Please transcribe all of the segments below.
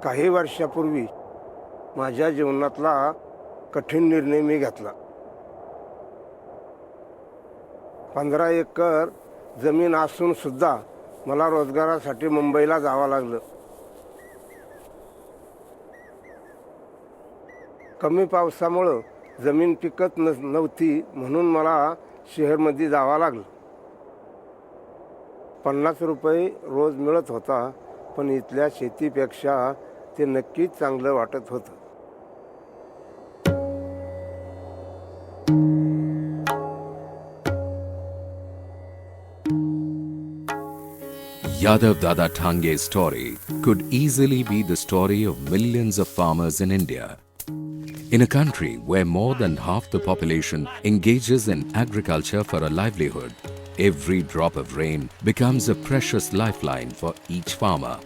काही वर्षापूर्वी माझ्या जीवनातला कठीण निर्णय मी घेतला. 15 एकर जमीन असून सुद्धा मला रोजगारासाठी मुंबईला जावं लागलं. कमी पावसामुळं जमीन पिकत नव्हती म्हणून मला शहरामध्ये जावं लागलं. 50 रुपये रोज मिळत होता, पण इथल्या शेतीपेक्षा ते नक्कीच चांगलं वाटत होतं. Yadav Dada Thange's story could easily be the story of millions of farmers in India. In a country where more than half the population engages in agriculture for a livelihood, every drop of rain becomes a precious lifeline for each farmer.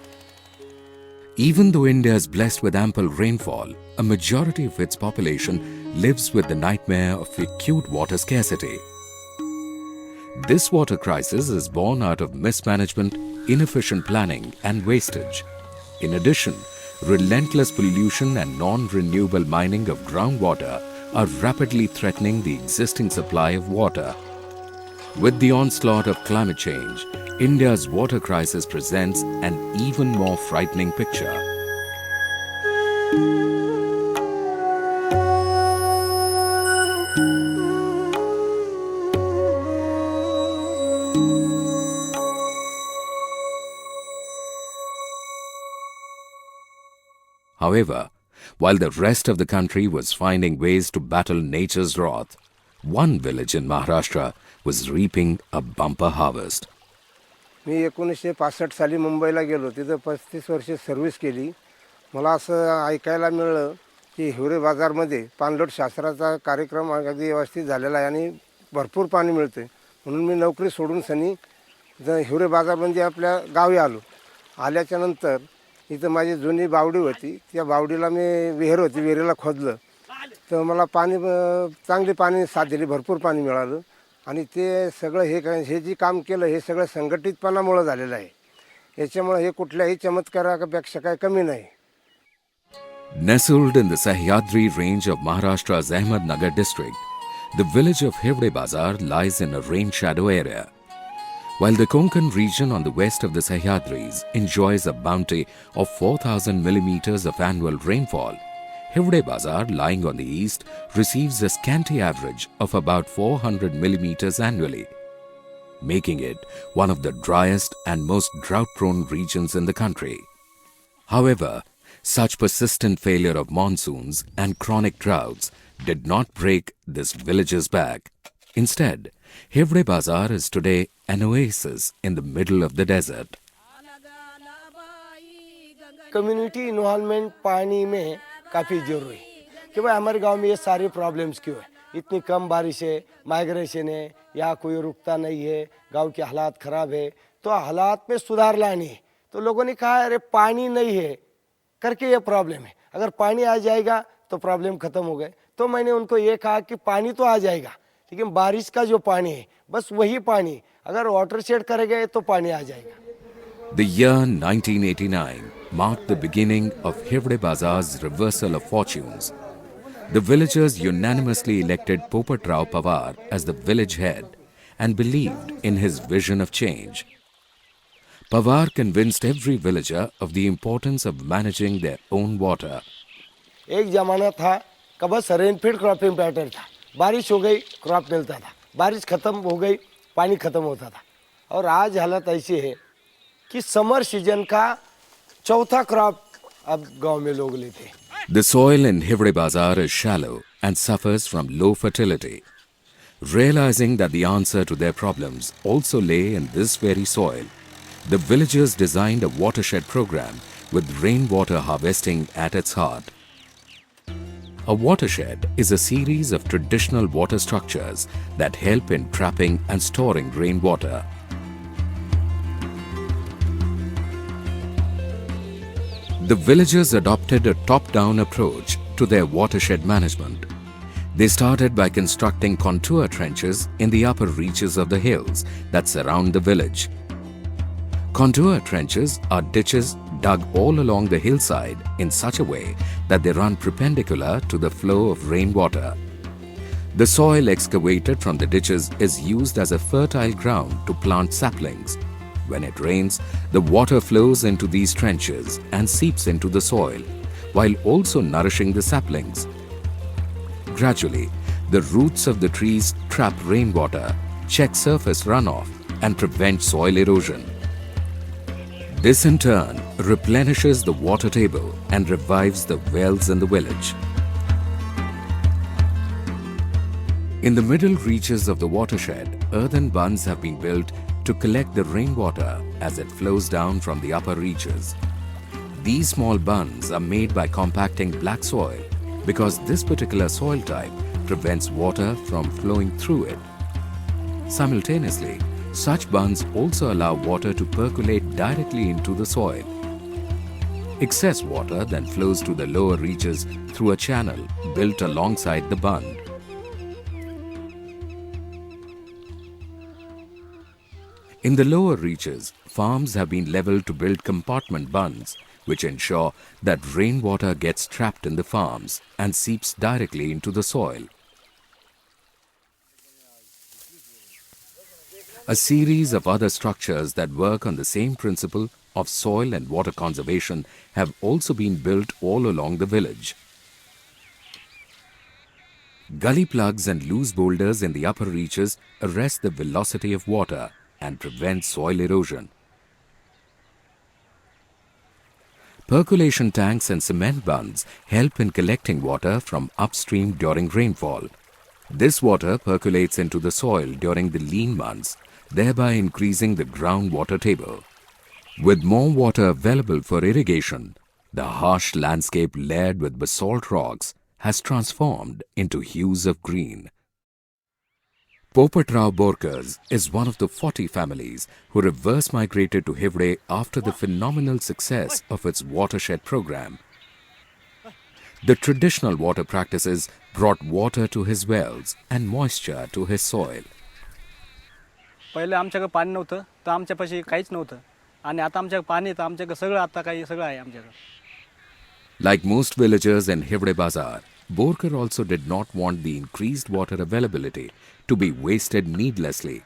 Even though India is blessed with ample rainfall, a majority of its population lives with the nightmare of acute water scarcity. This water crisis is born out of mismanagement, inefficient planning and wastage. In addition, relentless pollution and non-renewable mining of groundwater are rapidly threatening the existing supply of water. With the onslaught of climate change, India's water crisis presents an even more frightening picture. However, while the rest of the country was finding ways to battle nature's wrath, one village in Maharashtra was reaping a bumper harvest. मी 1965 साली मुंबईला गेलो. तिथं 35 वर्षे service केली. मला असं ऐकायला मिळालं की हिवरे बाजारमध्ये पाणलोट शास्त्राचा कार्यक्रम अगदी व्यवस्थित झालेला आहे आणि भरपूर पाणी मिळते. म्हणून मी नोकरी सोडून सनी हिवरे बाजारमध्ये आपल्या गावी आलो. आल्याच्या नंतर इथं माझी जुनी बावडी होती. त्या बावडीला मी विहीर होती, विहिरीला खोदलं तर मला पाणी चांगली पाणी साथ दिली, भरपूर पाणी मिळालं. आणि ते सगळं हे जे काम केलं हे सगळं संघटितपणामुळे झालेलं आहे. याच्यामुळे हे कुठल्याही चमत्कारापेक्षा काही कमी नाही. Nestled in the Sahyadri range of Maharashtra's Ahmednagar district, the village of Hivde Bazar lies in a rain shadow area. While the Konkan region on the west of the Sahyadris enjoys a bounty of 4,000 millimeters of annual rainfall, Hivde Bazar, lying on the east, receives a scanty average of about 400 millimeters annually, making it one of the driest and most drought-prone regions in the country. However, such persistent failure of monsoons and chronic droughts did not break this village's back. Instead, Hivde Bazar is today an oasis in the middle of the desert. Community involvement पानी में काफ़ी जरूरी है कि भाई हमारे गांव में ये सारे प्रॉब्लम्स क्यों है. इतनी कम बारिश है, माइग्रेशन है, यहाँ कोई रुकता नहीं है, गांव के हालात ख़राब है. तो हालात में सुधार लानी है. तो लोगों ने कहा अरे पानी नहीं है करके ये प्रॉब्लम है, अगर पानी आ जाएगा तो प्रॉब्लम ख़त्म हो गए. तो मैंने उनको ये कहा कि पानी तो आ जाएगा, लेकिन बारिश का जो पानी है बस वही पानी अगर वाटर शेड करेंगे तो पानी आ जाएगा. The year 1989 marked the beginning of Hivde Bazar's reversal of fortunes. The villagers unanimously elected Popat Rao Pawar as the village head and believed in his vision of change. Pawar convinced every villager of the importance of managing their own water. एक ज़माना था कि बस रेनफीड cropping pattern था. बारिश हो गई crop मिलता था, बारिश ख़त्म हो गई पानी ख़त्म होता था. और आज हालत ऐसी है कि समर सीजन का चौथा क्रॉप अब गांव में लोग लेते हैं. The soil in Hivde Bazar is shallow and suffers from low fertility. Realizing that the answer to their problems also lay in this very soil, the villagers designed a watershed program with rainwater harvesting at its heart. A watershed is a series of traditional water structures that help in trapping and storing rainwater. The villagers adopted a top-down approach to their watershed management. They started by constructing contour trenches in the upper reaches of the hills that surround the village. Contour trenches are ditches dug all along the hillside in such a way that they run perpendicular to the flow of rainwater. The soil excavated from the ditches is used as a fertile ground to plant saplings. When it rains, the water flows into these trenches and seeps into the soil, while also nourishing the saplings. Gradually, the roots of the trees trap rainwater, check surface runoff, and prevent soil erosion. This in turn replenishes the water table and revives the wells in the village. In the middle reaches of the watershed, earthen bunds have been built to collect the rainwater as it flows down from the upper reaches. These small bunds are made by compacting black soil because this particular soil type prevents water from flowing through it. Simultaneously, such bunds also allow water to percolate directly into the soil. Excess water then flows to the lower reaches through a channel built alongside the bund. In the lower reaches, farms have been leveled to build compartment bunds, which ensure that rainwater gets trapped in the farms and seeps directly into the soil. A series of other structures that work on the same principle of soil and water conservation have also been built all along the village. Gully plugs and loose boulders in the upper reaches arrest the velocity of water and prevent soil erosion. Percolation tanks and cement bunds help in collecting water from upstream during rainfall. This water percolates into the soil during the lean months, thereby increasing the groundwater table. With more water available for irrigation, the harsh landscape layered with basalt rocks has transformed into hues of green. Popatrao Borkers is one of the 40 families who reverse migrated to Hivde after the phenomenal success of its watershed program. The traditional water practices brought water to his wells and moisture to his soil. पहिले आमच्याकडे पाणी नव्हतं तर आमच्यापाशी काहीच नव्हतं आणि आता आमच्याकडे पाणी तर आमच्याकडे सगळं आता काही सगळं आहे आमच्याकडे. Like most villagers in Hivde Bazar, Borkar also did not want the increased water availability to be wasted needlessly.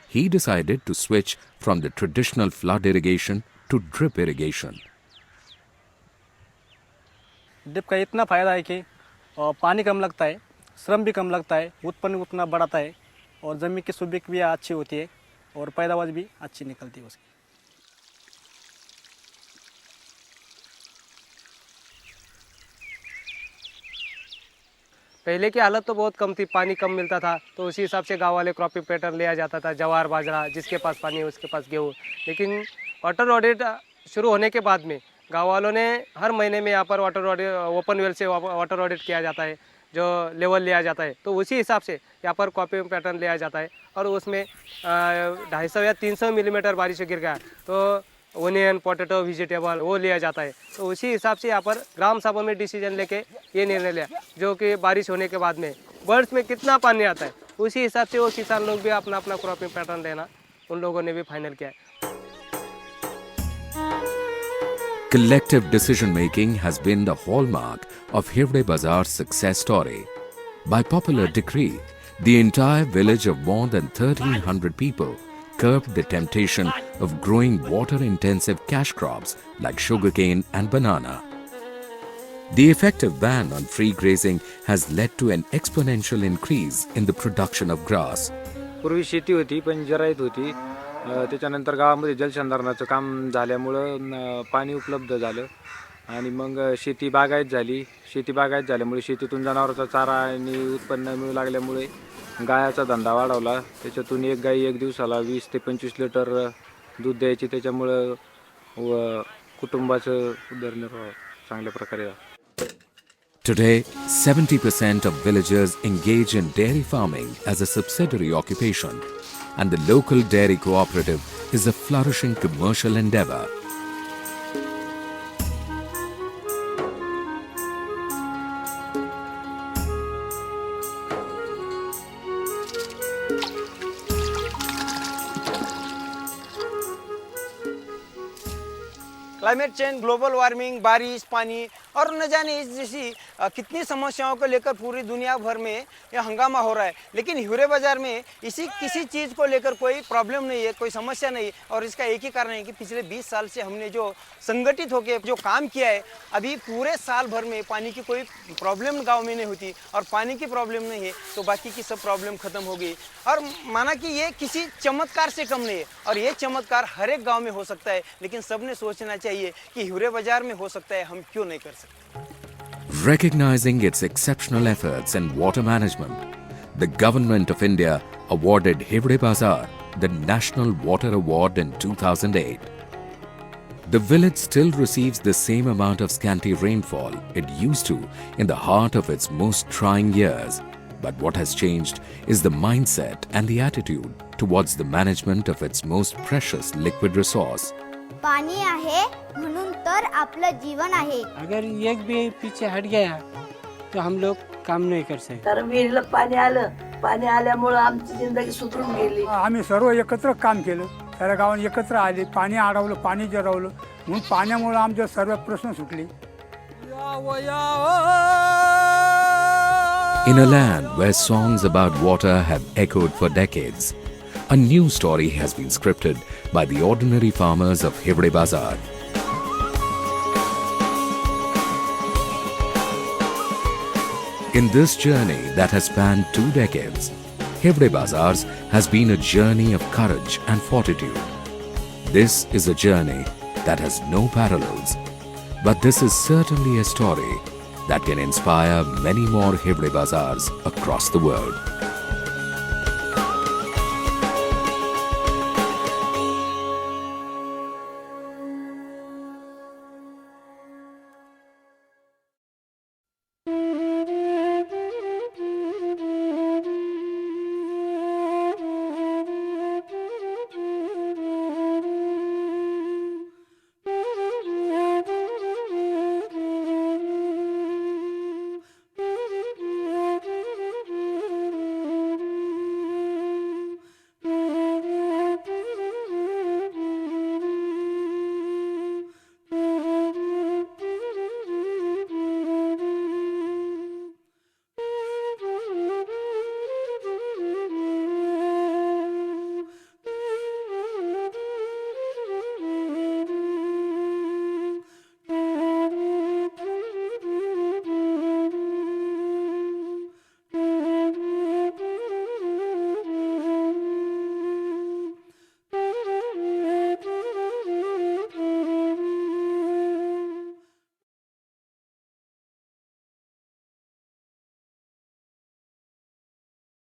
He decided to switch from the traditional flood irrigation to drip irrigation. Drip का इतना फ़ायदा है कि पानी कम लगता है, श्रम भी कम लगता है, उत्पन्न उतना बढ़ाता है और ज़मीन की सुबीक भी अच्छी होती है और पैदावार भी अच्छी निकलती है उसकी. पहले की हालत तो बहुत कम थी, पानी कम मिलता था तो उसी हिसाब से गांव वाले क्रॉपिंग पैटर्न लिया जाता था, जवार बाजरा, जिसके पास पानी है उसके पास गेहूँ. लेकिन वाटर ऑडिट शुरू होने के बाद में गांव वालों ने हर महीने में यहाँ पर वाटर ऑडिट, ओपन वेल से वाटर ऑडिट किया जाता है, जो लेवल लिया जाता है, तो उसी हिसाब से यहाँ पर क्रॉपिंग पैटर्न लिया जाता है और उसमें 250 या 300 मिलीमीटर बारिश गिर गया तो ओनियन, पोटैटो, वेजिटेबल वो लिया जाता है. तो उसी हिसाब से यहाँ पर ग्राम सभा में डिसीजन लेके ये निर्णय लिया जो कि बारिश होने के बाद में बर्ड्स में कितना पानी आता है उसी हिसाब से वो किसान लोग भी अपना अपना क्रॉपिंग पैटर्न लेना उन लोगों ने भी फाइनल किया है. Collective decision-making has been the hallmark of Hivde Bazar's success story. By popular decree, the entire village of more than 1,300 people curbed the temptation of growing water-intensive cash crops like sugarcane and banana. The effective ban on free grazing has led to an exponential increase in the production of grass. पूर्वी शेती होती पण जरायत होती. त्याच्यानंतर गावामध्ये जलसंधारणाचं काम झाल्यामुळं पाणी उपलब्ध झालं आणि मग शेती बागायत झाली. शेती बागायत झाल्यामुळे शेतीतून जनावरांचा चारा आणि उत्पन्न मिळू लागल्यामुळे गायाचा धंदा वाढवला. त्याच्यातून एक गाय एक दिवसाला 20 ते 25 लिटर दूध द्यायची. त्याच्यामुळं कुटुंबाचं उदरनिर्वाह चांगल्या प्रकारे. Today, 70% of villagers engage in dairy farming as a subsidiary occupation, and the local dairy cooperative is a flourishing commercial endeavor. Climate change, global warming, बारिश, पानी और न जाने इस जैसी कितनी समस्याओं को लेकर पूरी दुनिया भर में यह हंगामा हो रहा है। लेकिन हिवरे बाज़ार में किसी चीज़ को लेकर कोई प्रॉब्लम नहीं है, कोई समस्या नहीं है। और इसका एक ही कारण है कि पिछले 20 साल से हमने जो संगठित होकर जो काम किया है, अभी पूरे साल भर में पानी की कोई प्रॉब्लम गाँव में नहीं होती। और पानी की प्रॉब्लम नहीं है तो बाकी की सब प्रॉब्लम खत्म हो गई। और माना कि ये किसी चमत्कार से कम नहीं है, और ये चमत्कार हर एक गांव में हो सकता है। लेकिन सबने सोचना चाहिए कि हिवरे बाजार में हो सकता है, हम क्यों नहीं कर सकते। Recognizing its exceptional efforts in water management, the Government of India awarded Hivre Bazar the National Water Award in 2008. The village still receives the same amount of scanty rainfall it used to in the heart of its most trying years. But what has changed is the mindset and the attitude towards the management of its most precious liquid resource. पाणी आहे म्हणून तर आपलं जीवन आहे. अगर एक भी पीछे हट गया तो हम लोग काम नहीं कर सकते. तर विहिरीला पाणी आलं, पाणी आल्यामुळं आमची जिंदगी सुधरून गेली. आम्ही सर्व एकत्र काम केलं, साऱ्या गावांनी एकत्र आले, पाणी अडवलं, पाणी जिरवलं, म्हणून पाण्यामुळे आमचे सर्व प्रश्न सुटले. In a land where songs about water have echoed for decades, a new story has been scripted by the ordinary farmers of Hivre Bazar. In this journey that has spanned 2 decades, Hivre Bazars has been a journey of courage and fortitude. This is a journey that has no parallels, but this is certainly a story that can inspire many more Hivre Bazars across the world.